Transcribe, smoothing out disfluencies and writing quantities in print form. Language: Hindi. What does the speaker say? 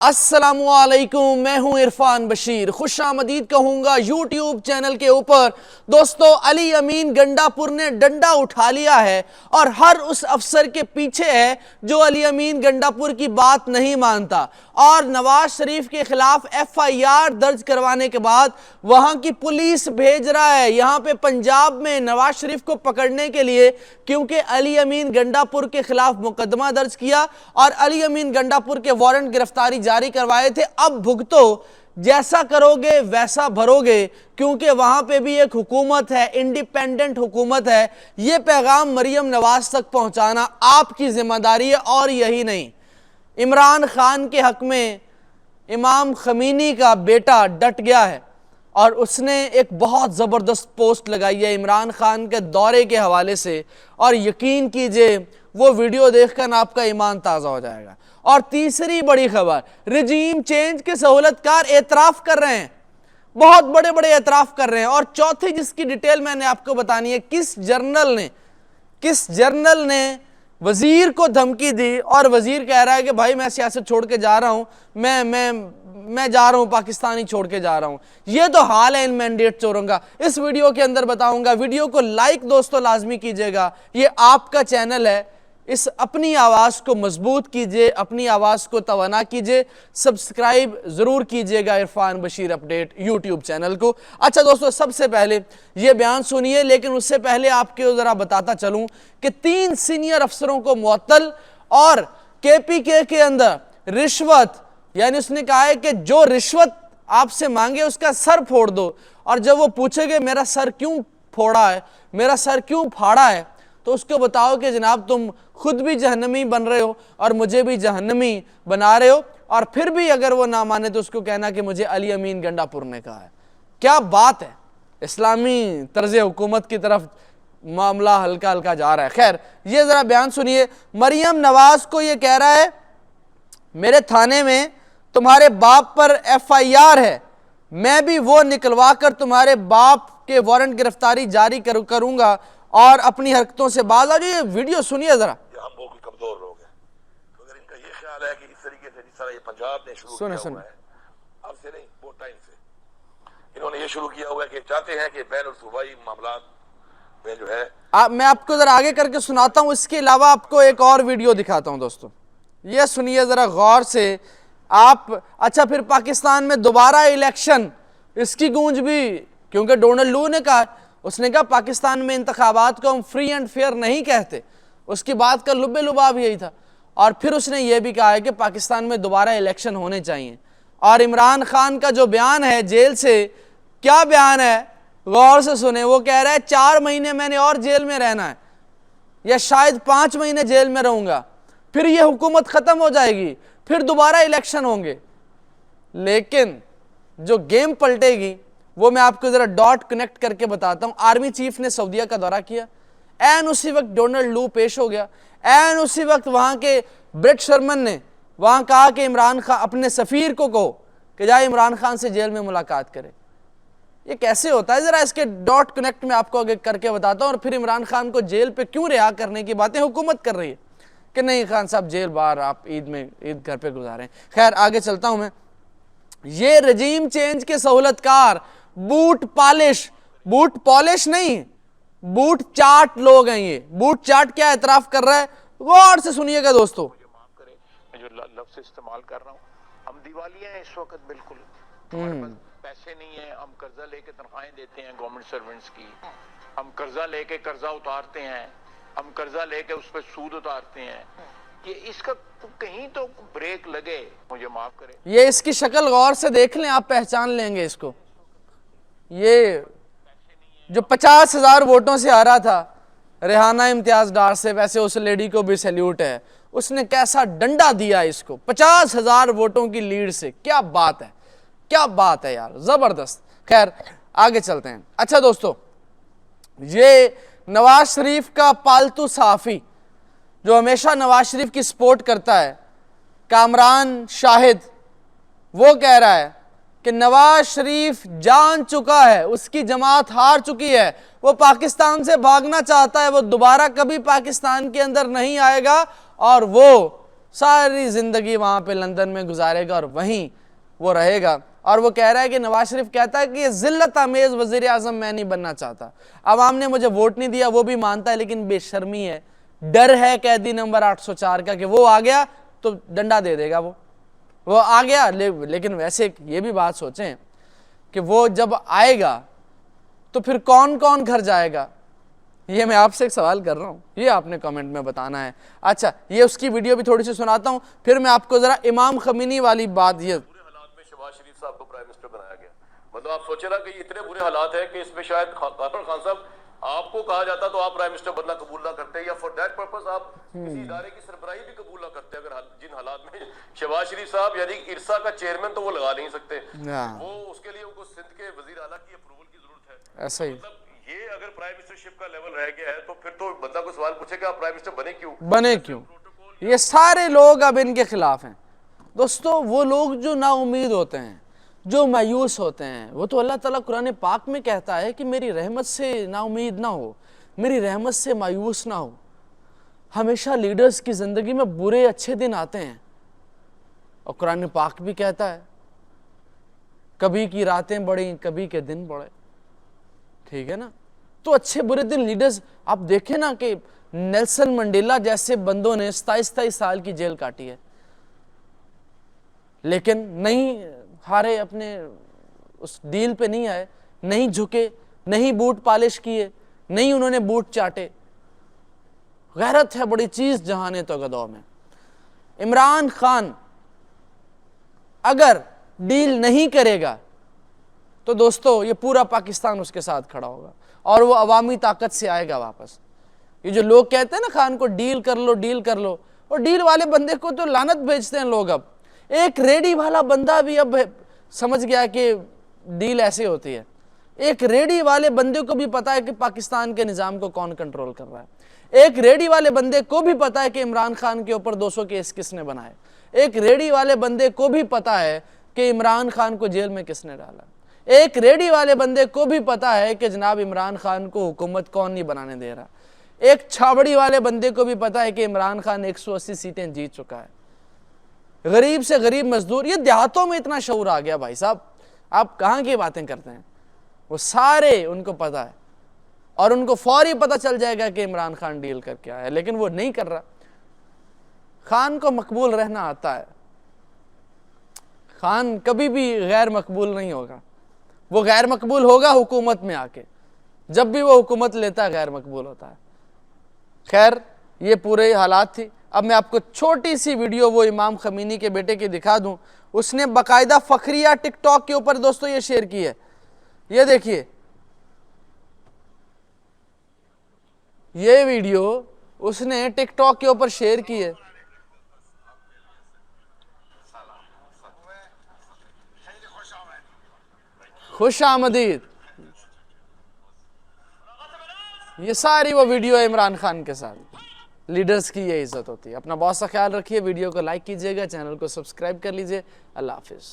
अस्सलामुअलैकुम, मैं हूं इरफान बशीर। खुशामदीद कहूंगा यूट्यूब चैनल के ऊपर। दोस्तों, अली अमीन गंडापुर ने डंडा उठा लिया है और हर उस अफसर के पीछे है जो अली अमीन गंडापुर की बात नहीं मानता और नवाज शरीफ के खिलाफ FIR दर्ज करवाने के बाद वहां की पुलिस भेज रहा है यहां पे पंजाब में नवाज शरीफ को पकड़ने के लिए, क्योंकि अली अमीन गंडापुर के खिलाफ मुकदमा दर्ज किया और अली अमीन गंडापुर के वारंट गिरफ्तारी जारी करवाए थे। अब भुगतो, जैसा करोगे वैसा भरोगे, क्योंकि वहां पे भी एक हुकूमत है, इंडिपेंडेंट हुकूमत है। यह पैगाम मरियम नवाज तक पहुंचाना आपकी जिम्मेदारी है और यही नहीं। इमरान खान के हक में इमाम खमीनी का बेटा डट गया है और उसने एक बहुत ज़बरदस्त पोस्ट लगाई है इमरान खान के दौरे के हवाले से, और यकीन कीजिए वो वीडियो देखकर आपका ईमान ताज़ा हो जाएगा। और तीसरी बड़ी खबर, रिजीम चेंज के सहूलतकार एतराफ़ कर रहे हैं, बहुत बड़े बड़े एतराफ़ कर रहे हैं। और चौथी जिसकी डिटेल मैंने आपको बतानी है, किस जर्नल ने वजीर को धमकी दी और वजीर कह रहा है कि भाई मैं सियासत छोड़ के जा रहा हूं, मैं जा रहा हूं, पाकिस्तानी छोड़ के जा रहा हूं। ये तो हाल है इन मैंडेट चोरों का। इस वीडियो के अंदर बताऊंगा। वीडियो को लाइक दोस्तों लाजमी कीजिएगा, ये आपका चैनल है। इस अपनी आवाज़ को मजबूत कीजिए, अपनी आवाज़ को तवाना कीजिए, सब्सक्राइब ज़रूर कीजिएगा Irfan Bashir update YouTube channel को। अच्छा दोस्तों, सबसे पहले ये बयान सुनिए, लेकिन उससे पहले आपको ज़रा बताता चलूँ कि 3 सीनियर अफसरों को मुअत्तल और KPK के अंदर रिश्वत, यानी उसने कहा है कि जो रिश्वत आपसे मांगे उसका सर फोड़ दो, और जब वो पूछेंगे मेरा सर क्यों फोड़ा है, मेरा सर क्यों फाड़ा है, तो उसको बताओ कि जनाब तुम खुद भी जहन्नमी बन रहे हो और मुझे भी जहन्नमी बना रहे हो। और फिर भी अगर वो ना माने तो उसको कहना कि मुझे अली अमीन गंडापुर ने कहा है। क्या बात है, इस्लामी तर्ज हुकूमत की तरफ मामला हल्का हल्का जा रहा है। खैर, ये जरा बयान सुनिए। मरियम नवाज को ये कह रहा है मेरे थाने में तुम्हारे बाप पर FIR है, मैं भी वो निकलवा कर तुम्हारे बाप के वारंट गिरफ्तारी जारी करूंगा और अपनी हरकतों से बाज आ जाओ। ये वीडियो सुनिए जरा। हम बहुत कमजोर लोग हैं, तो अगर इनका ये ख्याल है कि इस तरीके से जिस तरह ये पंजाब ने शुरू किया हुआ है, अब से नहीं बहुत टाइम से इन्होंने ये शुरू किया हुआ है कि चाहते हैं कि बैन सूबाई मामला में जो है मैं आपको जरा आगे करके सुनाता हूँ। इसके अलावा आपको एक और वीडियो दिखाता हूँ दोस्तों, ये सुनिए जरा गौर से आप। अच्छा, फिर पाकिस्तान में दोबारा इलेक्शन, इसकी गूंज भी, क्योंकि डोनाल्ड लू ने कहा, उसने कहा पाकिस्तान में इंतखाबात को हम फ्री एंड फेयर नहीं कहते, उसकी बात का लुब्बे लुबाब यही था। और फिर उसने ये भी कहा है कि पाकिस्तान में दोबारा इलेक्शन होने चाहिए। और इमरान खान का जो बयान है जेल से, क्या बयान है गौर से सुने। वो कह रहा है 4 महीने मैंने और जेल में रहना है, या शायद 5 महीने जेल में रहूंगा, फिर ये हुकूमत खत्म हो जाएगी, फिर दोबारा इलेक्शन होंगे। लेकिन जो गेम पलटेगी वो मैं आपको जरा डॉट कनेक्ट करके बताता हूं। आर्मी चीफ ने सऊदीया का दौरा किया, एन उसी वक्त डोनाल्ड लू पेश हो गया, एन उसी वक्त वहां के ब्रेट शर्मन ने वहां कहा कि इमरान खान अपने सफीर को कहो कि जाए इमरान खान से जेल में मुलाकात करे। ये कैसे होता है, जरा इसके डॉट कनेक्ट में आपको आगे करके बताता हूं। और फिर इमरान खान को जेल पे क्यों रिहा करने की बातें हुकूमत कर रही है कि नहीं खान साहब जेल बाहर, आप ईद घर पे गुजारें। खैर, आगे चलता हूं मैं। ये रजीम चेंज के सहूलतकार बूट पॉलिश नहीं, बूट चाट लोग हैं। ये बूट चाट क्या एतराफ कर रहा है, गौर से सुनिएगा दोस्तों। माफ करें, मैं जो लफ्ज इस्तेमाल कर रहा हूँ, हम दिवालिया हैं इस वक्त, बिल्कुल हमारे पास पैसे नहीं है, हम कर्जा लेके तनख्वाहें देते हैं गवर्नमेंट सर्वेंट्स की, हम कर्जा लेके कर्जा उतारते हैं, हम कर्जा लेके उस पर सूद उतारते हैं। ये इसका कहीं तो ब्रेक लगे, मुझे माफ करें। ये इसकी शक्ल गौर से देख लें, आप पहचान लेंगे इसको। ये जो 50,000 वोटों से आ रहा था रेहाना इम्तियाज डार से, वैसे उस लेडी को भी सैल्यूट है, उसने कैसा डंडा दिया इसको 50,000 वोटों की लीड से। क्या बात है, क्या बात है यार, जबरदस्त। खैर, आगे चलते हैं। अच्छा दोस्तों, ये नवाज शरीफ का पालतू सहाफी जो हमेशा नवाज शरीफ की सपोर्ट करता है, कामरान शाहिद, वो कह रहा है कि नवाज शरीफ जान चुका है, उसकी जमात हार चुकी है, वो पाकिस्तान से भागना चाहता है, वो दोबारा कभी पाकिस्तान के अंदर नहीं आएगा और वो सारी ज़िंदगी वहाँ पे लंदन में गुजारेगा और वहीं वो रहेगा। और वो कह रहा है कि नवाज शरीफ कहता है कि ये ज़िल्लत आमेज़ वज़ीर आज़म मैं नहीं बनना चाहता, अवाम ने मुझे वोट नहीं दिया, वो भी मानता है, लेकिन बेशर्मी है, डर है कैदी नंबर 804 का कि वो आ गया तो डंडा दे देगा, वो आ गया। लेकिन वैसे ये भी बात सोचें कि वो जब आएगा तो फिर कौन कौन घर जाएगा, ये मैं आपसे एक सवाल कर रहा हूँ, ये आपने कमेंट में बताना है। अच्छा, ये उसकी वीडियो भी थोड़ी सी सुनाता हूँ, फिर मैं आपको ज़रा इमाम खमीनी वाली बात, ये बुरे हालात में शहबाज शरीफ साहब को प्राइम मिनिस्टर बनाया गया। मतलब आप सोचे ना कि इतने बुरे हालात हैं कि इसमें शायद काफर खान साहब आपको कहा जाता तो आप प्राइम मिनिस्टर बनना कबूल ना करते, या फॉर दैट पर्पस आप किसी इदारे की सरबराही भी कबूल ना करते। अगर जिन हालात में शहबाज शरीफ साहब यानी इरसा का चेयरमैन तो वो लगा नहीं सकते, वो उसके लिए उनको सिंध के वजीर आला की अप्रूवल की जरूरत है। ऐसा ही मतलब ये अगर प्राइम मिनिस्टरशिप का लेवल रह गया है तो फिर तो बंदा को सवाल पूछेगा आप प्राइम मिनिस्टर बने क्यों। ये सारे लोग अब इनके खिलाफ हैं दोस्तों। वो लोग जो नाउमीद होते हैं, जो मायूस होते हैं, वो तो अल्लाह ताला कुरान पाक में कहता है कि मेरी रहमत से नाउमीद ना हो, मेरी रहमत से मायूस ना हो। हमेशा लीडर्स की ज़िंदगी में बुरे अच्छे दिन आते हैं, और कुरान पाक भी कहता है कभी की रातें बड़ी कभी के दिन बड़े, ठीक है ना। तो अच्छे बुरे दिन लीडर्स, आप देखें ना कि नेल्सन मंडेला जैसे बंदों ने 27 साल की जेल काटी है, लेकिन नहीं हारे, अपने उस डील पे नहीं आए, नहीं झुके, नहीं बूट पॉलिश किए, नहीं उन्होंने बूट चाटे। गैरत है बड़ी चीज जहाने तो गदौ में। इमरान खान अगर डील नहीं करेगा तो दोस्तों ये पूरा पाकिस्तान उसके साथ खड़ा होगा और वो अवामी ताकत से आएगा वापस। ये जो लोग कहते हैं ना खान को डील कर लो डील कर लो, और डील वाले बंदे को तो लानत भेजते हैं लोग। अब एक रेडी वाला बंदा भी अब समझ गया कि डील ऐसे होती है। एक रेडी वाले बंदे को भी पता है कि पाकिस्तान के निज़ाम को कौन कंट्रोल कर रहा है। एक रेडी वाले बंदे को भी पता है कि इमरान खान के ऊपर 200 केस किसने बनाए। एक रेडी वाले बंदे को भी पता है कि इमरान खान को जेल में किसने डाला। एक रेडी वाले बंदे को भी पता है कि जनाब इमरान खान को हुकूमत कौन नहीं बनाने दे रहा। एक छाबड़ी वाले बंदे को भी पता है कि इमरान खान 180 सीटें जीत चुका है। गरीब से गरीब मजदूर, ये देहातों में इतना शऊर आ गया भाई साहब, आप कहाँ की बातें करते हैं। वो सारे उनको पता है और उनको फौरी पता चल जाएगा कि इमरान खान डील करके आया, लेकिन वो नहीं कर रहा। खान को मकबूल रहना आता है, खान कभी भी गैर मकबूल नहीं होगा। वो गैर मकबूल होगा हुकूमत में आके, जब भी वो हुकूमत लेता है गैर मकबूल होता है। खैर ये पूरे हालात थी। अब मैं आपको छोटी सी वीडियो वो इमाम खमीनी के बेटे की दिखा दूं। उसने बाकायदा फखरिया टिकटॉक के ऊपर दोस्तों ये शेयर की है। ये देखिए, ये वीडियो उसने टिकटॉक के ऊपर शेयर की है। खुश आमदीद, ये सारी वो वीडियो है इमरान खान के साथ। लीडर्स की ये इज्जत होती है। अपना बहुत सा ख्याल रखिए, वीडियो को लाइक कीजिएगा, चैनल को सब्सक्राइब कर लीजिए। अल्लाह हाफिज़।